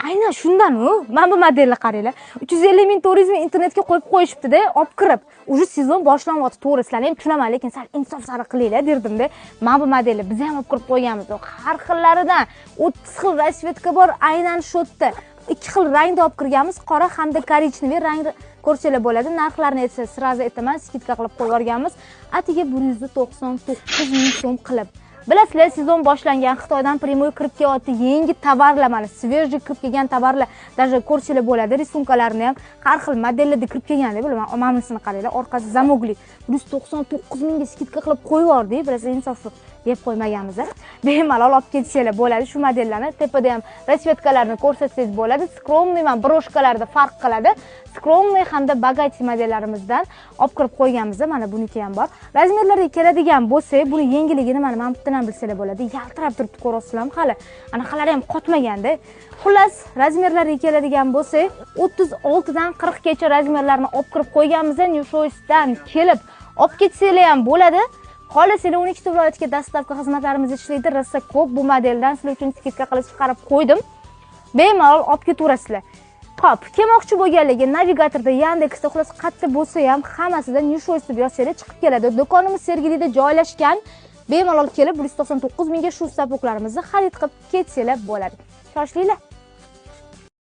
Aynan shundan mana bu modelni qaranglar. 350 ming, 400 ming internetga qo'yib qo'yishibdi-da, olib kirib. Уже sezon boshlanyapti, to'g'ri, sizlar ham tushunaman, lekin sal insof sari qilinglar derdim-da. Mana bu modelni biz ham olib kirib qo'yganmiz. Har xillaridan 30 xil rasvetka bor, aynan shu yerda. 2 xil rangda olib kirganmiz, qora hamda korичневый rang ko'rsalar bo'ladi. Narxlarini esa sirazi aytaman, skidka qilib qo'yib yuborganmiz. Atiga 199 ming so'm qilib. Bilasizlar, sezon boshlangan, Xitoydan primoy kirib kelyapti, yangi tovarlar, mana svежий kirib kelgan tovarlar, даже ko'rsalar bo'ladi, risunkalarni ham har xil modellarda kirib kelganda, bilaman, mamnisini qaranglar, orqasi zamogli 199 mingga skidka qilib qo'yib yubordik, bilasizlar, insofsiz deb qo'ymaganmiz. Bemalol olib ketishingiz bo'ladi shu modellarni. Tepada ham rasvetkalarni ko'rsatsangiz bo'ladi. Skromniy va broshkalarda farq qiladi. Skromniy hamda bagati modellarimizdan olib kirib qo'yganmiz. Mana buniki ham bor. Razmerlarga keladigan bo'lsak, buni yengiligini mana bundan ham bilsalar bo'ladi. Yaltirab turibdi, ko'rasizlarmi hali? Anaqalari ham qotmaganda. Xullas, razmerlarga keladigan bo'lsak, 36 dan 40 gacha razmerlarni olib kirib qo'yganmiz. Newshoysdan kelib olib ketsanglar ham bo'ladi. Xolasizlar 12 viloyatga dastavka xizmatlarimiz ishlaydi. Rosa ko'p bu modeldan sizlar uchun skidka qilib chiqarib qo'ydim. Bemalol olib ketaverasizlar. Xo'p, kelmoqchi bo'lganligi navigatorda, Yandexda, xullas qayerda bo'lsa ham hammasidan Newshoys deb yozsangiz chiqib keladi. Do'konimiz Sergelida joylashgan. Bemalol kelib 199 mingga shu sapoklarimizni xarid qilib ketsanglar bo'ladi. Shoshilinglar.